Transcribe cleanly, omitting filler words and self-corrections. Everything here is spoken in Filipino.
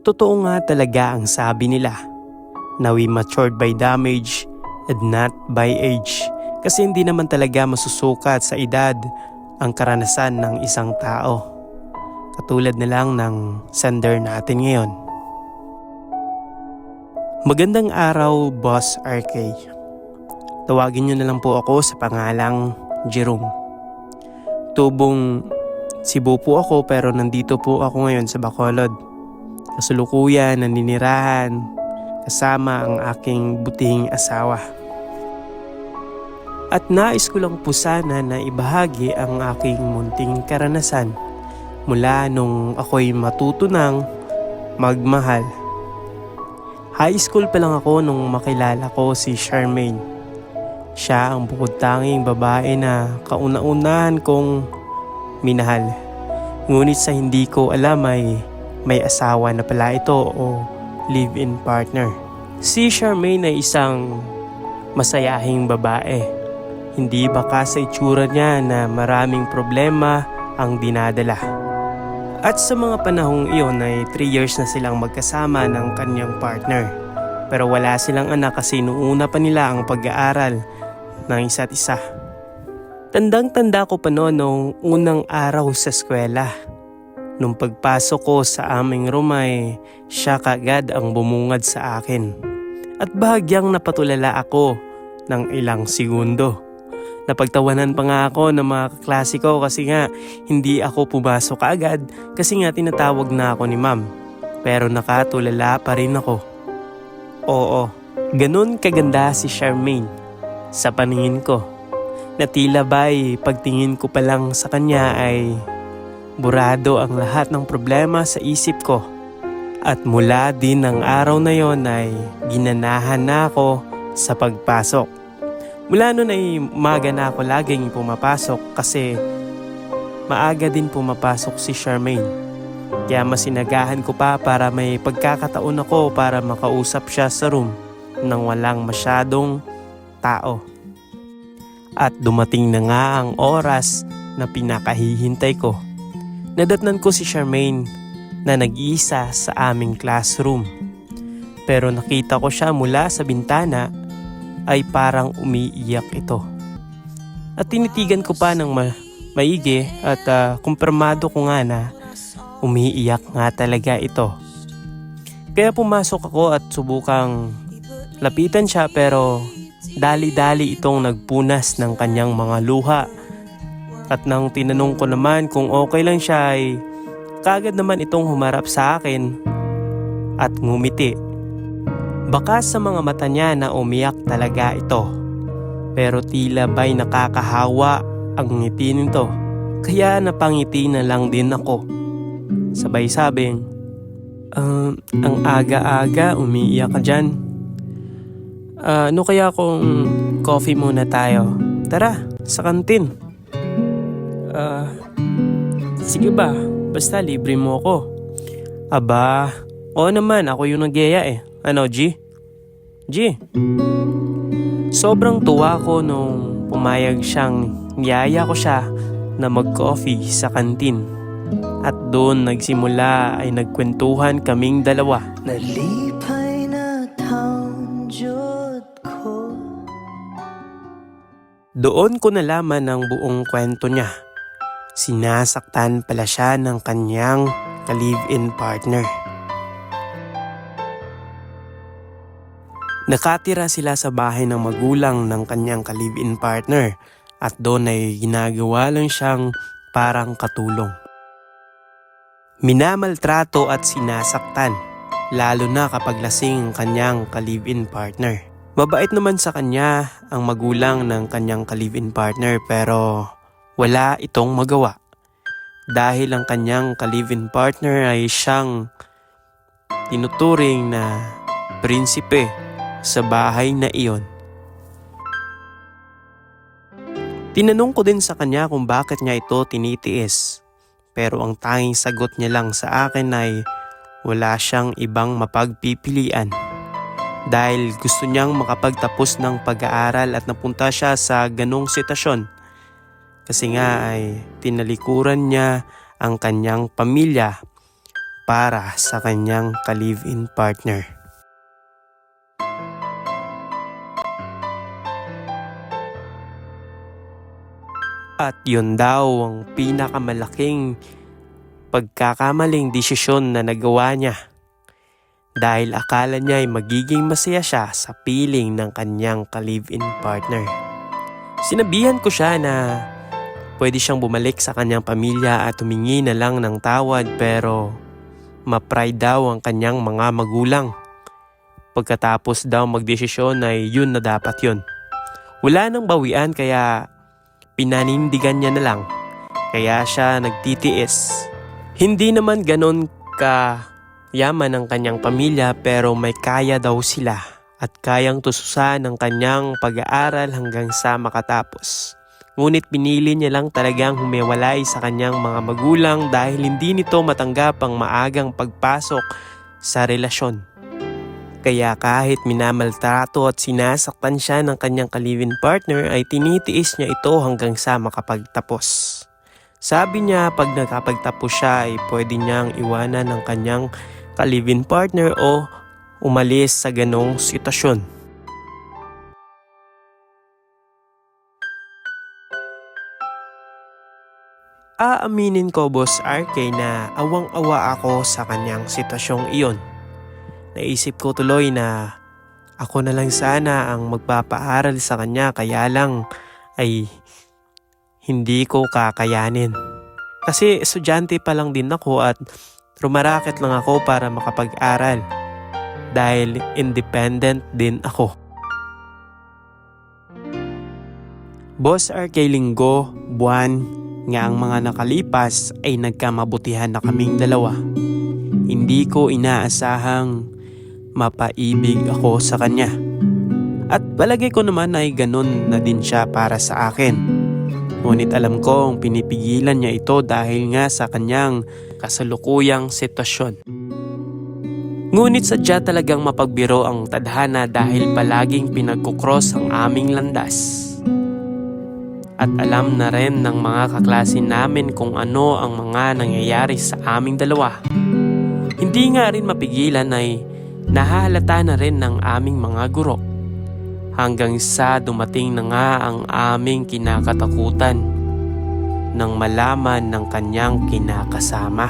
Totoo nga talaga ang sabi nila na we matured by damage and not by age. Kasi hindi naman talaga masusukat sa edad ang karanasan ng isang tao. Katulad na lang ng sender natin ngayon. Magandang araw, Boss RK. Tawagin niyo na lang po ako sa pangalang Jerome. Tubong Cebu po ako pero nandito po ako ngayon sa Bacolod. Kasulukuyan, naninirahan, kasama ang aking butihing asawa. At nais ko lang po sana na ibahagi ang aking munting karanasan mula nung ako'y matuto ng magmahal. High school pa lang ako nung makilala ko si Charmaine. Siya ang bukod tanging babae na kauna-unahan kong minahal. Ngunit sa hindi ko alam ay may asawa na pala ito o live-in partner. Si Charmaine ay isang masayahing babae. Hindi baka sa itsura niya na maraming problema ang dinadala. At sa mga panahong iyon ay 3 years na silang magkasama ng kanyang partner. Pero wala silang anak kasi nuuna pa nila ang pag-aaral ng isa't isa. Tandang-tanda ko pa noon nung unang araw sa eskwela. Nung pagpasok ko sa aming room ay siya kagad ang bumungad sa akin. At bahagyang napatulala ako ng ilang segundo. Napagtawanan pa nga ako ng mga kaklase ko kasi nga hindi ako pumasok agad kasi nga tinatawag na ako ni ma'am. Pero nakatulala pa rin ako. Oo, ganun kaganda si Charmaine sa paningin ko. Na tila ba'y pagtingin ko pa lang sa kanya ay burado ang lahat ng problema sa isip ko. At mula din ng araw na yon ay ginanahan na ako sa pagpasok. Mula noon ay umaga na ako laging pumapasok kasi maaga din pumapasok si Charmaine. Kaya masinagahan ko pa para may pagkakataon ako para makausap siya sa room nang walang masyadong tao. At dumating na nga ang oras na pinakahihintay ko. Nadatnan ko si Charmaine na nag-iisa sa aming classroom. Pero nakita ko siya mula sa bintana ay parang umiiyak ito. At tinitigan ko pa ng maigi at kumpirmado ko nga na umiiyak nga talaga ito. Kaya pumasok ako at subukang lapitan siya pero dali-dali itong nagpunas ng kanyang mga luha. At nang tinanong ko naman kung okay lang siya ay kagad naman itong humarap sa akin at ngumiti. Baka sa mga mata niya na umiyak talaga ito. Pero tila ba'y nakakahawa ang ngiti nito. Kaya napangiti na lang din ako. Sabay sabing, ang aga-aga umiiyak ka dyan. Ano kaya kung coffee muna tayo? Tara, sa kantin. Sige ba, basta libre mo ako. Aba, oo naman, ako yung nagyaya eh. Ano, G? G? Sobrang tuwa ko nung pumayag siyang niyaya ko siya na mag-coffee sa kantin. At doon nagsimula ay nagkwentuhan kaming dalawa. Nalipay na taon Diyod ko. Doon ko nalaman ang buong kwento niya. Sinasaktan pala siya ng kanyang ka-live-in partner. Nakatira sila sa bahay ng magulang ng kanyang ka-live-in partner at doon ay ginagawa lang siyang parang katulong. Minamaltrato at sinasaktan, lalo na kapag lasing ang kanyang ka-live-in partner. Mabait naman sa kanya ang magulang ng kanyang ka-live-in partner pero wala itong magawa. Dahil ang kanyang ka-live-in partner ay siyang tinuturing na prinsipe sa bahay na iyon. Tinanong ko din sa kanya kung bakit niya ito tinitiis. Pero ang tanging sagot niya lang sa akin ay wala siyang ibang mapagpipilian. Dahil gusto niyang makapagtapos ng pag-aaral at napunta siya sa ganong sitwasyon. Kasi nga ay tinalikuran niya ang kanyang pamilya para sa kanyang ka-live-in partner. At yun daw ang pinakamalaking pagkakamaling desisyon na nagawa niya. Dahil akala niya ay magiging masaya siya sa piling ng kanyang ka-live-in partner. Sinabihan ko siya na pwede siyang bumalik sa kanyang pamilya at humingi na lang ng tawad, pero ma-pride daw ang kanyang mga magulang. Pagkatapos daw magdesisyon ay yun na dapat yun. Wala nang bawian kaya pinanindigan niya na lang. Kaya siya nagtitiis. Hindi naman ganon yaman ang kanyang pamilya, pero may kaya daw sila at kayang tususan ang kanyang pag-aaral hanggang sa makatapos. Ngunit pinili niya lang talagang humiwalay sa kanyang mga magulang dahil hindi nito matanggap ang maagang pagpasok sa relasyon. Kaya kahit minamaltrato at sinasaktan siya ng kanyang ka-live-in partner ay tinitiis niya ito hanggang sa makapagtapos. Sabi niya pag nakapagtapos siya ay pwede niyang iwanan ng kanyang ka-live-in partner o umalis sa ganong sitwasyon. Aaminin ko, Boss RK, na awang-awa ako sa kanyang sitwasyong iyon. Naisip ko tuloy na ako na lang sana ang magpapaaral sa kanya, kaya lang ay hindi ko kakayanin. Kasi estudyante pa lang din ako at rumaraket lang ako para makapag-aral dahil independent din ako. Boss RK, linggo, buwan nga ang mga nakalipas ay nagkamabutihan na kaming dalawa. Hindi ko inaasahang mapaibig ako sa kanya. At palagay ko naman ay ganun na din siya para sa akin. Ngunit alam kong pinipigilan niya ito dahil nga sa kanyang kasalukuyang sitwasyon. Ngunit sadya talagang mapagbiro ang tadhana dahil palaging pinagkukross ang aming landas. At alam na rin ng mga kaklase namin kung ano ang mga nangyayari sa aming dalawa. Hindi nga rin mapigilan ay nahahalata na rin ng aming mga guro. Hanggang sa dumating na nga ang aming kinakatakutan nang malaman ng kanyang kinakasama.